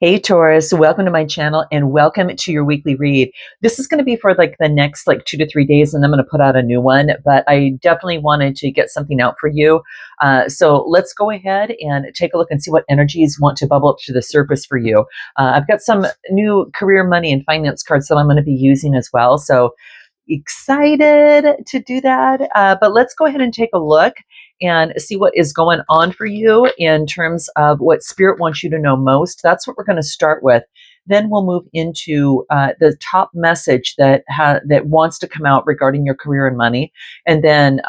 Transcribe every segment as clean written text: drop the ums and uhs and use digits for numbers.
Hey Taurus, welcome to my channel and welcome to your weekly read. This is going to be for like the next 2 to 3 days and I'm going to put out a new one, but I definitely wanted to get something out for you. So let's go ahead and take a look and see what energies want to bubble up to the surface for you. I've got some new career, money, and finance cards that I'm going to be using as well. So excited to do that. But let's go ahead and take a look and see what is going on for you in terms of what spirit wants you to know most. That's what we're going to start with. Then we'll move into the top message that wants to come out regarding your career and money, and then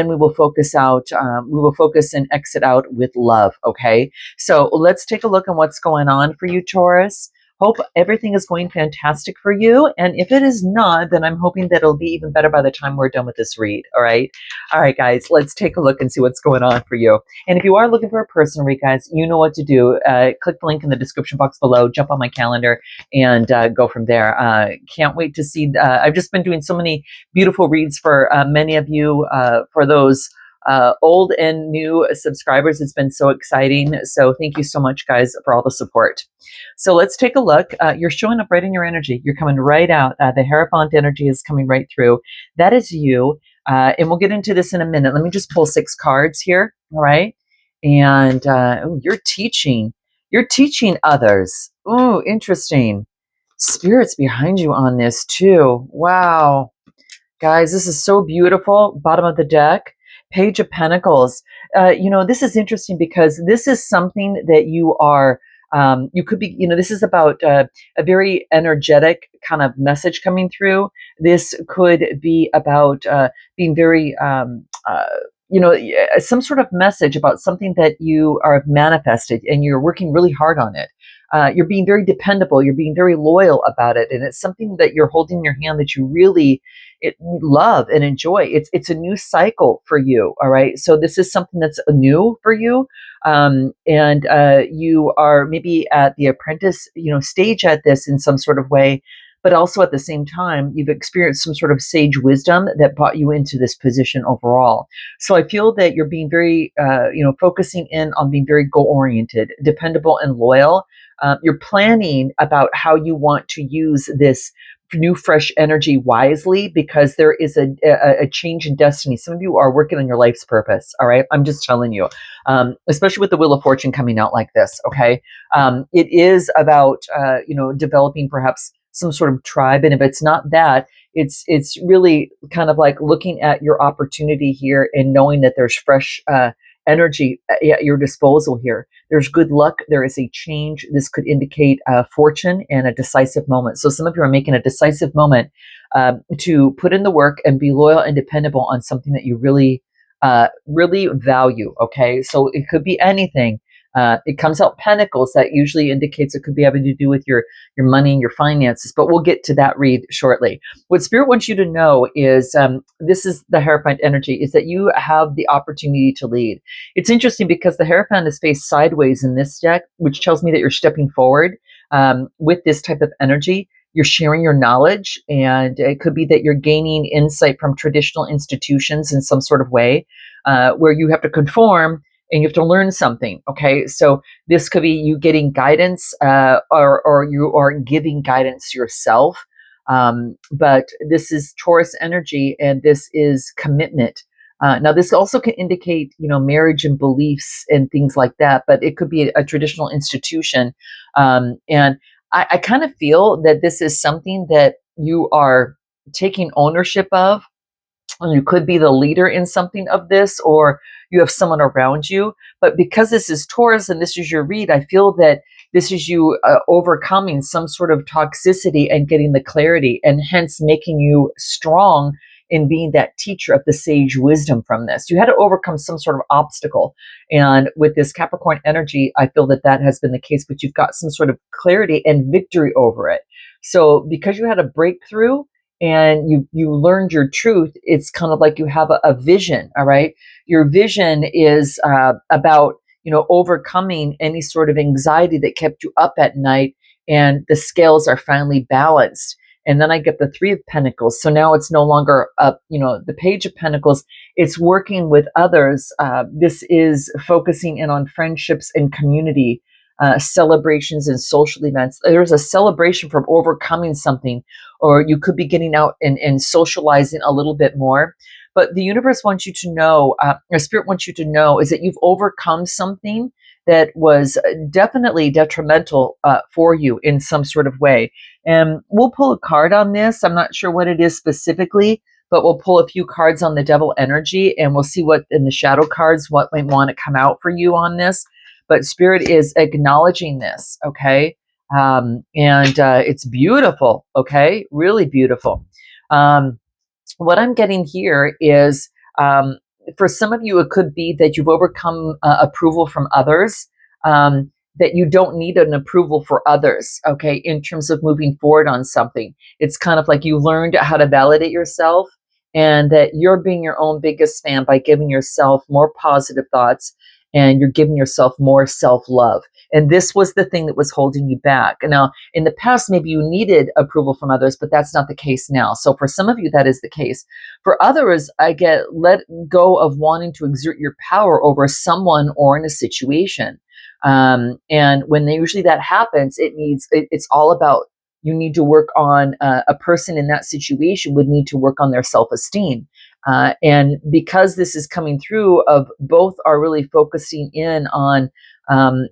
we will focus out. We will focus and exit out with love. Okay, so let's take a look at what's going on for you, Taurus. Hope everything is going fantastic for you. And if it is not, then I'm hoping that it'll be even better by the time we're done with this read. All right. All right, guys, let's take a look and see what's going on for you. And if you are looking for a personal read, guys, you know what to do. Click the link in the description box below, jump on my calendar, and go from there. Can't wait to see. I've just been doing so many beautiful reads for many of you, for those old and new subscribers. It's been so exciting. So thank you so much, guys, for all the support. So let's take a look. You're showing up right in your energy. You're coming right out. The Hierophant energy is coming right through. That is you. And we'll get into this in a minute. Let me just pull 6 cards here. All right. And you're teaching. You're teaching others. Oh, interesting. Spirits behind you on this too. Wow. Guys, this is so beautiful. Bottom of the deck. Page of Pentacles. This is interesting because this is something that you are, you could be, this is about a very energetic kind of message coming through. This could be about being very, some sort of message about something that you are manifested and you're working really hard on it. You're being very dependable. You're being very loyal about it. And it's something that you're holding in your hand that you really love and enjoy. It's a new cycle for you. All right. So this is something that's new for you. And you are maybe at the apprentice, stage at this in some sort of way. But also at the same time, you've experienced some sort of sage wisdom that brought you into this position overall. So I feel that you're being very, focusing in on being very goal-oriented, dependable, and loyal. You're planning about how you want to use this new, fresh energy wisely because there is a change in destiny. Some of you are working on your life's purpose. All right. I'm just telling you, especially with the Wheel of Fortune coming out like this. Okay. It is about, developing perhaps some sort of tribe. And if it's not that, it's really kind of like looking at your opportunity here and knowing that there's fresh energy at your disposal here. There's good luck. There is a change. This could indicate fortune and a decisive moment. So some of you are making a decisive moment to put in the work and be loyal and dependable on something that you really, really value. Okay. So it could be anything. It comes out Pentacles. That usually indicates it could be having to do with your money and your finances, but we'll get to that read shortly. What Spirit wants you to know is, this is the Hierophant energy, is that you have the opportunity to lead. It's interesting because the Hierophant is faced sideways in this deck, which tells me that you're stepping forward with this type of energy. You're sharing your knowledge, and it could be that you're gaining insight from traditional institutions in some sort of way, where you have to conform and you have to learn something. Okay, so this could be you getting guidance, or you are giving guidance yourself. But this is Taurus energy, and this is commitment. Now, this also can indicate, marriage and beliefs and things like that. But it could be a traditional institution, and I kind of feel that this is something that you are taking ownership of. And you could be the leader in something of this, or you have someone around you. But because this is Taurus and this is your read, I feel that this is you overcoming some sort of toxicity and getting the clarity, and hence making you strong in being that teacher of the sage wisdom from this. You had to overcome some sort of obstacle. And with this Capricorn energy, I feel that that has been the case, but you've got some sort of clarity and victory over it. So because you had a breakthrough, and you learned your truth, it's kind of like you have a vision. All right. Your vision is about, overcoming any sort of anxiety that kept you up at night, and the scales are finally balanced. And then I get the 3 of Pentacles. So now it's no longer up, the Page of Pentacles. It's working with others. This is focusing in on friendships and community. celebrations and social events. There's a celebration from overcoming something, or you could be getting out and socializing a little bit more. But the universe wants you to know, or spirit wants you to know, is that you've overcome something that was definitely detrimental for you in some sort of way. And we'll pull a card on this. I'm not sure what it is specifically, but we'll pull a few cards on the devil energy, and we'll see what in the shadow cards, what might want to come out for you on this. But spirit is acknowledging this, okay? And it's beautiful, okay? Really beautiful. What I'm getting here is, for some of you, it could be that you've overcome approval from others, that you don't need an approval for others, okay, in terms of moving forward on something. It's kind of like you learned how to validate yourself, and that you're being your own biggest fan by giving yourself more positive thoughts, and you're giving yourself more self-love. And this was the thing that was holding you back. Now, in the past, maybe you needed approval from others, but that's not the case now. So for some of you, that is the case. For others, I get let go of wanting to exert your power over someone or in a situation. And when usually that happens, it's all about, you need to work on, a person in that situation would need to work on their self-esteem. And because this is coming through, of both are really focusing in on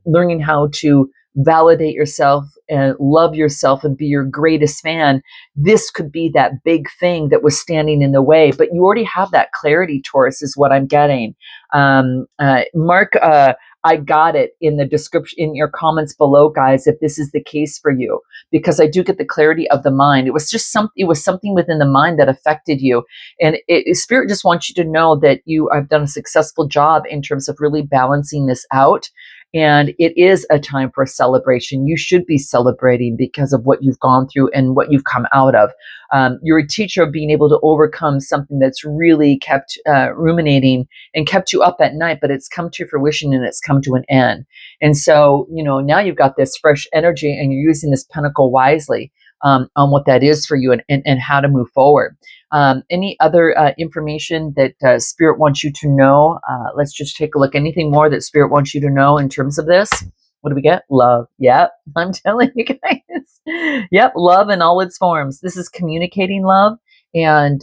learning how to validate yourself and love yourself and be your greatest fan. This could be that big thing that was standing in the way, but you already have that clarity, Taurus, is what I'm getting. Mark, I got it in the description, in your comments below, guys, if this is the case for you, because I do get the clarity of the mind. It was just it was something within the mind that affected you. And spirit just wants you to know that you have done a successful job in terms of really balancing this out. And it is a time for a celebration. You should be celebrating because of what you've gone through and what you've come out of. You're a teacher of being able to overcome something that's really kept ruminating and kept you up at night, but it's come to fruition and it's come to an end. And so, now you've got this fresh energy, and you're using this pentacle wisely on what that is for you, and how to move forward. Any other information that Spirit wants you to know? Let's just take a look. Anything more that Spirit wants you to know in terms of this? What do we get? Love. Yep, I'm telling you guys. Yep, love in all its forms. This is communicating love and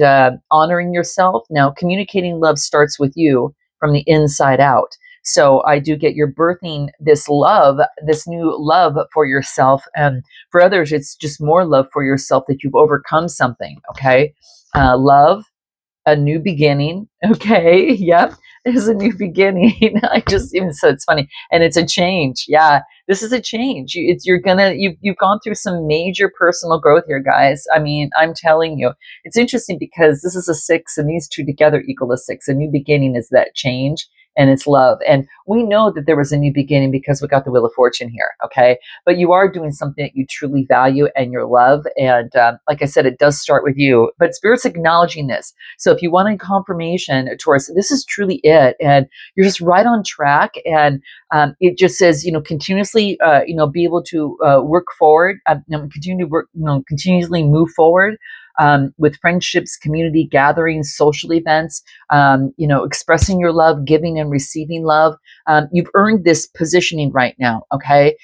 honoring yourself. Now, communicating love starts with you from the inside out. So I do get you're birthing this love, this new love for yourself. And for others, it's just more love for yourself, that you've overcome something, okay? Love, a new beginning, okay? Yep, there's a new beginning. I just even said, it's funny. And it's a change. Yeah, this is a change. You've gone through some major personal growth here, guys. I mean, I'm telling you. It's interesting because this is a 6, and these two together equal a 6. A new beginning is that change, and it's love. And we know that there was a new beginning because we got the Wheel of Fortune here, okay? But you are doing something that you truly value and your love. And like I said, it does start with you. But Spirit's acknowledging this. So if you want a confirmation, Taurus, this is truly it. And you're just right on track. And it just says, continuously, be able to work forward, continue to work, continuously move forward. With friendships, community gatherings, social events, expressing your love, giving and receiving love. You've earned this positioning right now, okay?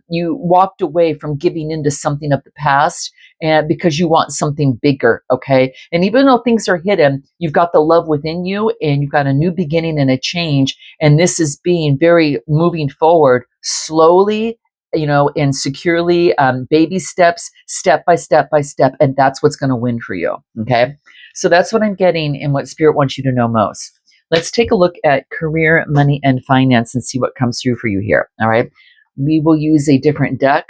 You walked away from giving into something of the past, and because you want something bigger, okay? And even though things are hidden, you've got the love within you, and you've got a new beginning and a change. And this is being very moving forward slowly, and securely, baby steps, step by step by step. And that's what's going to win for you. Okay. So that's what I'm getting and what Spirit wants you to know most. Let's take a look at career, money, and finance and see what comes through for you here. All right. We will use a different deck.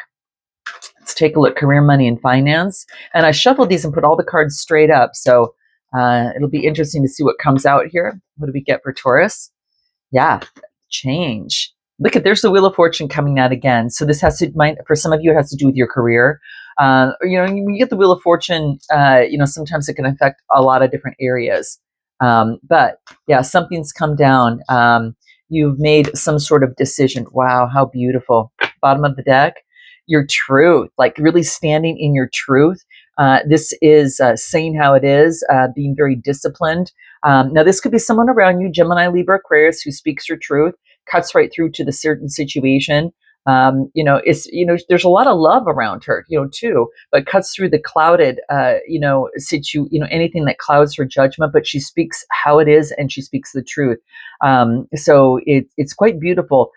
Let's take a look, career, money, and finance. And I shuffled these and put all the cards straight up. So it'll be interesting to see what comes out here. What do we get for Taurus? Yeah, change. Look there's the Wheel of Fortune coming out again. So this has to, for some of you, it has to do with your career. When you get the Wheel of Fortune, sometimes it can affect a lot of different areas. But yeah, something's come down. You've made some sort of decision. Wow, how beautiful. Bottom of the deck, your truth, like really standing in your truth. This is saying how it is, being very disciplined. Now, this could be someone around you, Gemini, Libra, Aquarius, who speaks your truth, cuts right through to the certain situation. There's a lot of love around her, too, but cuts through the clouded, anything that clouds her judgment, but she speaks how it is and she speaks the truth. So it's quite beautiful.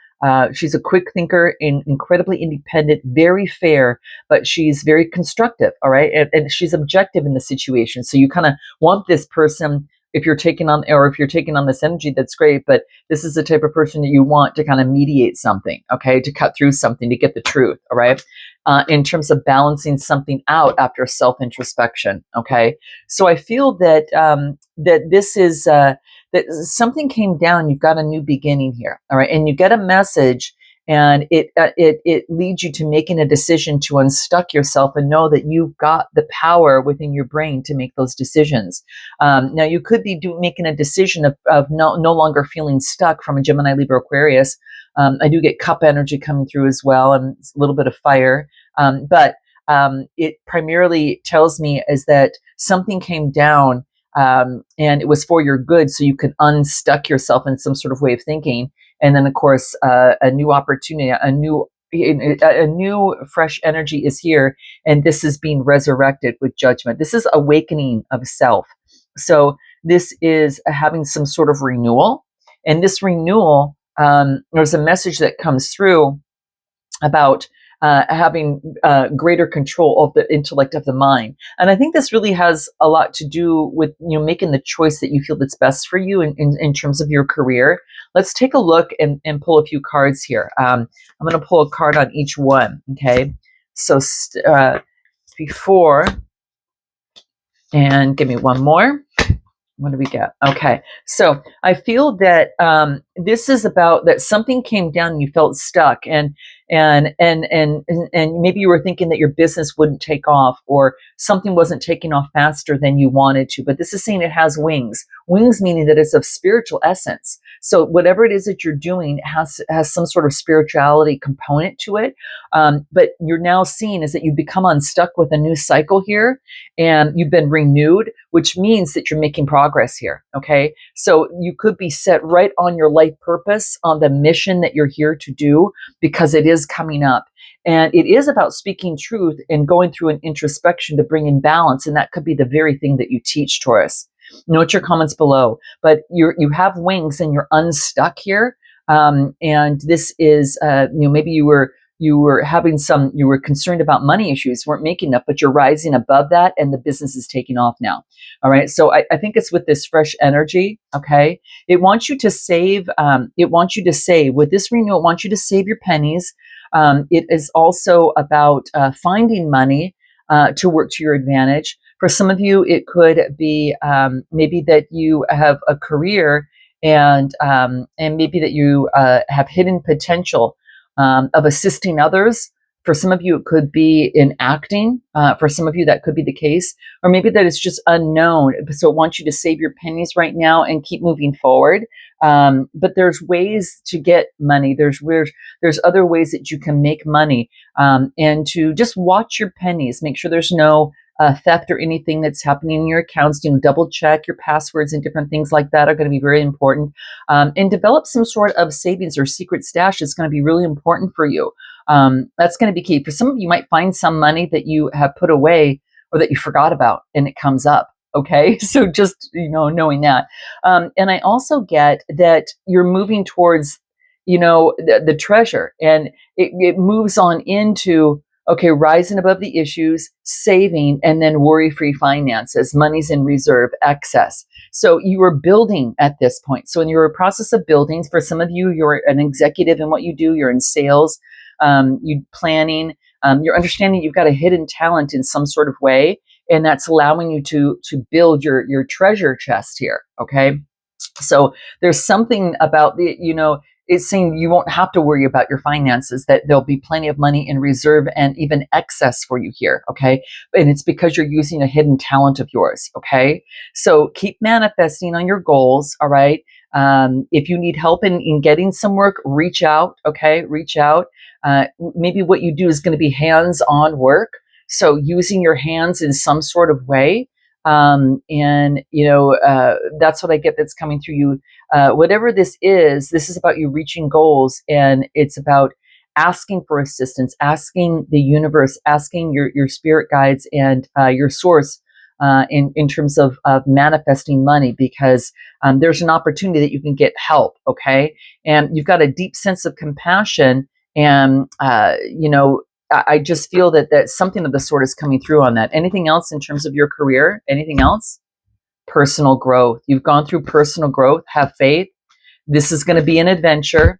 She's a quick thinker, incredibly independent, very fair, but she's very constructive. All right. And she's objective in the situation. So you kind of want this person, if you're taking on this energy, that's great. But this is the type of person that you want to kind of mediate something, okay, to cut through something, to get the truth. All right. In terms of balancing something out after self-introspection. Okay. So I feel that, that this is, that something came down, you've got a new beginning here. All right. And you get a message, and it leads you to making a decision to unstuck yourself and know that you've got the power within your brain to make those decisions. Now, you could be making a decision of no longer feeling stuck from a Gemini, Libra, Aquarius. I do get cup energy coming through as well, and a little bit of fire. But it primarily tells me is that something came down, and it was for your good, so you could unstuck yourself in some sort of way of thinking. And then, of course, a new opportunity, a new fresh energy is here, and this is being resurrected with judgment. This is awakening of self. So this is having some sort of renewal, and this renewal, there's a message that comes through about having greater control of the intellect of the mind. And I think this really has a lot to do with making the choice that you feel that's best for you in terms of your career. Let's take a look and pull a few cards here. I'm going to pull a card on each one. Okay, so before, and give me one more. What do we get? Okay, so I feel that this is about that something came down and you felt stuck, and maybe you were thinking that your business wouldn't take off, or something wasn't taking off faster than you wanted to. But this is saying it has wings. Wings meaning that it's of spiritual essence. So whatever it is that you're doing has some sort of spirituality component to it. But you're now seeing is that you've become unstuck with a new cycle here, and you've been renewed, which means that you're making progress here. Okay. So you could be set right on your life purpose, on the mission that you're here to do, because it is coming up. And it is about speaking truth and going through an introspection to bring in balance. And that could be the very thing that you teach, Taurus. Note your comments below. But you have wings and you're unstuck here. And this is, maybe you were concerned about money issues, weren't making enough, but you're rising above that and the business is taking off now. All right. So I think it's with this fresh energy. Okay. It wants you to save. With this renewal, it wants you to save your pennies. It is also about finding money to work to your advantage. For some of you, it could be maybe that you have a career, and maybe that you have hidden potential of assisting others. For some of you, it could be in acting. For some of you, that could be the case. Or maybe that it's just unknown. So it wants you to save your pennies right now and keep moving forward. But there's ways to get money. There's other ways that you can make money. And to just watch your pennies. Make sure there's no theft or anything that's happening in your accounts. Double check your passwords, and different things like that are going to be very important. And develop some sort of savings or secret stash is going to be really important for you. That's going to be key. For some of you, you might find some money that you have put away or that you forgot about, and it comes up. Okay, so just knowing that. And I also get that you're moving towards the treasure, and it moves on into, okay, rising above the issues, saving, and then worry-free finances, money's in reserve, excess. So you are building at this point. So in your process of building, for some of you, you're an executive in what you do, you're in sales, you planning, you're understanding you've got a hidden talent in some sort of way, and that's allowing you to build your treasure chest here, okay? So there's something about it's saying you won't have to worry about your finances, that there'll be plenty of money in reserve and even excess for you here, okay? And it's because you're using a hidden talent of yours, okay? So keep manifesting on your goals, all right? If you need help in getting some work, reach out, okay? Reach out. Maybe what you do is going to be hands-on work, so using your hands in some sort of way. That's what I get that's coming through you. Whatever this is about you reaching goals, and it's about asking for assistance, asking the universe, asking your spirit guides and your source in terms of manifesting money, because there's an opportunity that you can get help. Okay. And you've got a deep sense of compassion. And, I just feel that something of the sort is coming through on that. Anything else in terms of your career? Anything else? Personal growth. You've gone through personal growth. Have faith. This is going to be an adventure.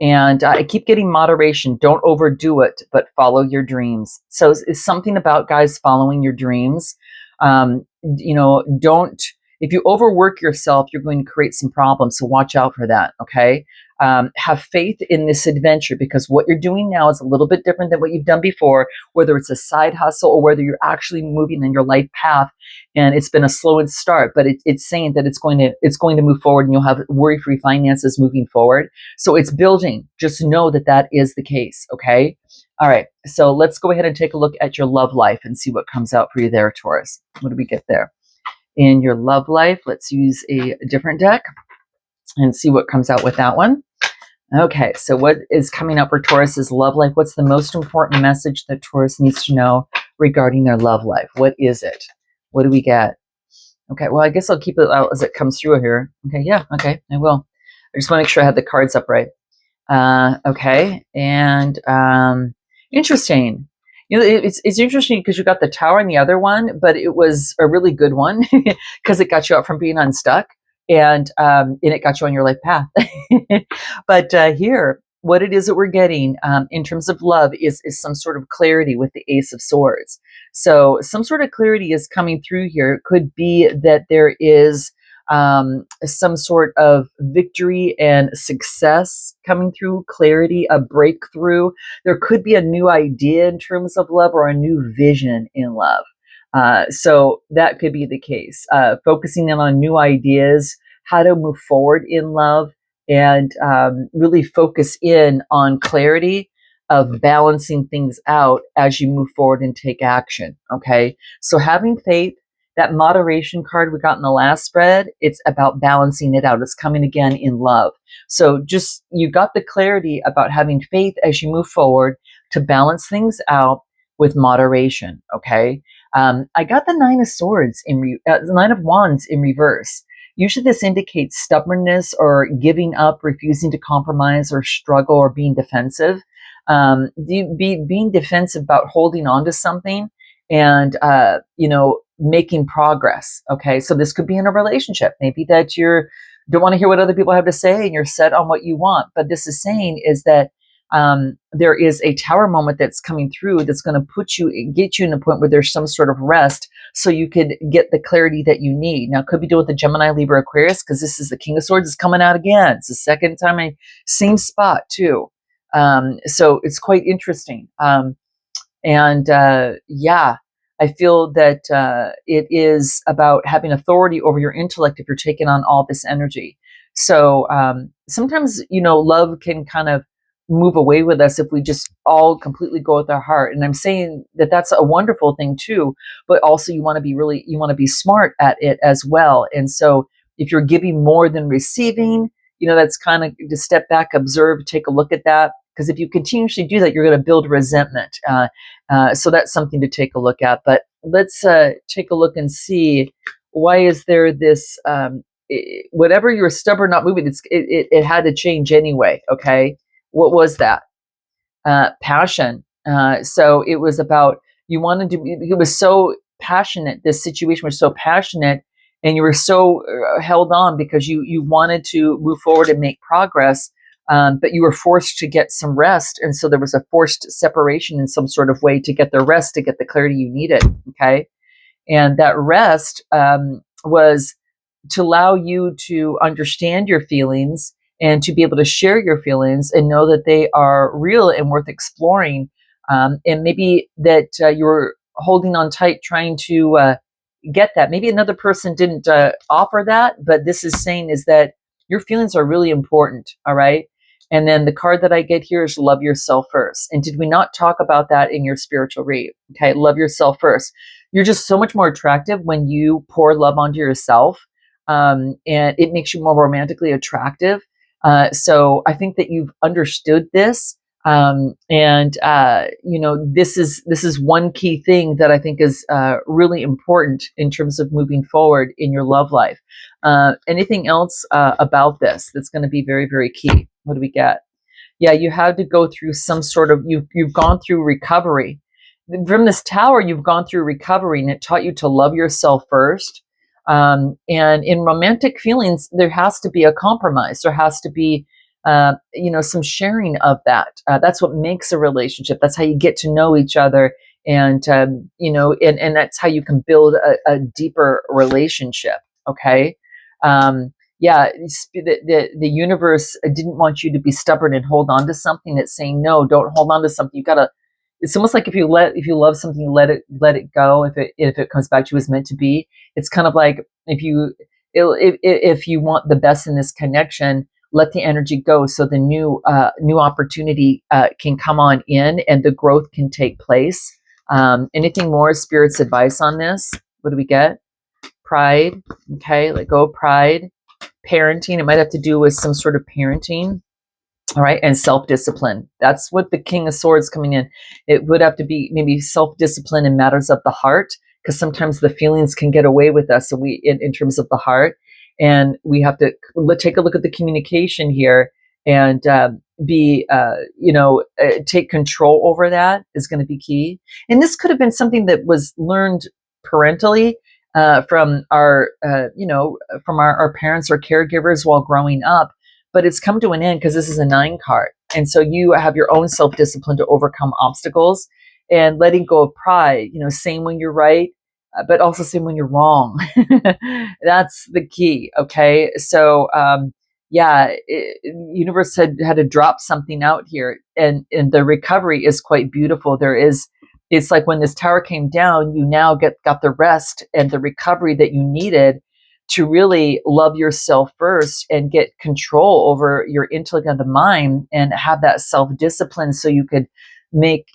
And I keep getting moderation. Don't overdo it, but follow your dreams. So it's something about, guys, following your dreams. Don't, if you overwork yourself, you're going to create some problems. So watch out for that. Okay. Have faith in this adventure, because what you're doing now is a little bit different than what you've done before, whether it's a side hustle or whether you're actually moving in your life path and it's been a slow start, but it's saying that it's going to move forward and you'll have worry-free finances moving forward. So it's building. Just know that is the case. Okay. All right. So let's go ahead and take a look at your love life and see what comes out for you there, Taurus. What do we get there? In your love life, let's use a different deck and see what comes out with that one. Okay, so what is coming up for Taurus's love life? What's the most important message that Taurus needs to know regarding their love life? What is it? What do we get? Okay, well, I guess I'll keep it out as it comes through here. Okay, yeah, okay, I will. I just want to make sure I had the cards up right. Okay, and interesting. It's interesting because you got the Tower in the other one, but it was a really good one because it got you out from being unstuck. And it got you on your life path. But here, what it is that we're getting in terms of love is some sort of clarity with the Ace of Swords. So some sort of clarity is coming through here. It could be that there is some sort of victory and success coming through, clarity, a breakthrough. There could be a new idea in terms of love or a new vision in love. So that could be the case. Focusing in on new ideas, how to move forward in love, and really focus in on clarity of balancing things out as you move forward and take action. Okay. So having faith, that moderation card we got in the last spread, it's about balancing it out. It's coming again in love. So just, you got the clarity about having faith as you move forward to balance things out with moderation. Okay. I got the Nine of Swords Nine of Wands in reverse. Usually this indicates stubbornness or giving up, refusing to compromise or struggle or being defensive. Being defensive about holding on to something and, making progress. Okay. So this could be in a relationship. Maybe that don't want to hear what other people have to say and you're set on what you want. But this is saying is that there is a Tower moment that's coming through that's going to get you in a point where there's some sort of rest so you could get the clarity that you need. Now, it could be doing with the Gemini, Libra, Aquarius, because this is the King of Swords is coming out again. It's the second time, same spot too. So it's quite interesting. Yeah, I feel that it is about having authority over your intellect if you're taking on all this energy. So sometimes, love can kind of move away with us if we just all completely go with our heart. And I'm saying that that's a wonderful thing too, but also you want to be smart at it as well. And so if you're giving more than receiving, that's kind of to step back, observe, take a look at that. Because if you continuously do that, you're going to build resentment. So that's something to take a look at. But let's take a look and see, why is there this, whatever you're stubborn not moving, it had to change anyway. Okay. What was that? Passion. So it was about, it was so passionate. This situation was so passionate and you were so held on because you wanted to move forward and make progress. But you were forced to get some rest. And so there was a forced separation in some sort of way to get the rest, to get the clarity you needed. Okay. And that rest was to allow you to understand your feelings and to be able to share your feelings and know that they are real and worth exploring. And maybe that you're holding on tight, trying to get that. Maybe another person didn't offer that, but this is saying is that your feelings are really important. All right. And then the card that I get here is love yourself first. And did we not talk about that in your spiritual read? Okay. Love yourself first. You're just so much more attractive when you pour love onto yourself. And it makes you more romantically attractive. So I think that you've understood this. This is one key thing that I think is really important in terms of moving forward in your love life. Anything else about this that's going to be very, very key? What do we get? Yeah, you had to go through some sort of, you've gone through recovery. From this tower, you've gone through recovery, and it taught you to love yourself first. And in romantic feelings, there has to be a compromise. There has to be, some sharing of that. That's what makes a relationship. That's how you get to know each other. And that's how you can build a deeper relationship. Okay. Yeah, the universe didn't want you to be stubborn and hold on to something. It's saying, no, don't hold on to something. You gotta, it's almost like if you love something, let it go. If it comes back to you as meant to be, it's kind of like if you want the best in this connection, let the energy go so the new opportunity can come on in and the growth can take place. Anything more spirit's advice on this? What do we get? Pride. Okay, let go of pride. Parenting. It might have to do with some sort of parenting. All right. And self-discipline. That's what the King of Swords coming in. It would have to be maybe self-discipline in matters of the heart, because sometimes the feelings can get away with us. So in terms of the heart, and we have to take a look at the communication here and take control over that is going to be key. And this could have been something that was learned parentally from our parents or caregivers while growing up. But it's come to an end because this is a 9 card. And so you have your own self-discipline to overcome obstacles and letting go of pride, saying when you're right, but also saying when you're wrong. That's the key. Okay. So, universe had to drop something out here, and the recovery is quite beautiful. It's like when this tower came down, you now got the rest and the recovery that you needed to really love yourself first and get control over your intellect and the mind and have that self-discipline so you could make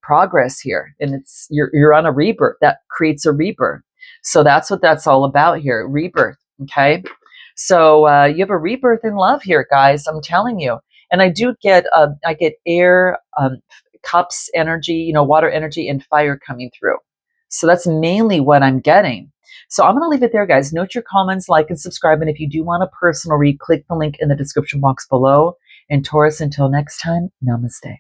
progress here. And you're on a rebirth that creates a rebirth. So that's what that's all about here. Rebirth. Okay. So you have a rebirth in love here, guys. I'm telling you. And I do get air, cups energy, water energy and fire coming through. So that's mainly what I'm getting. So I'm going to leave it there, guys. Note your comments, like, and subscribe. And if you do want a personal read, click the link in the description box below. And Taurus, until next time, namaste.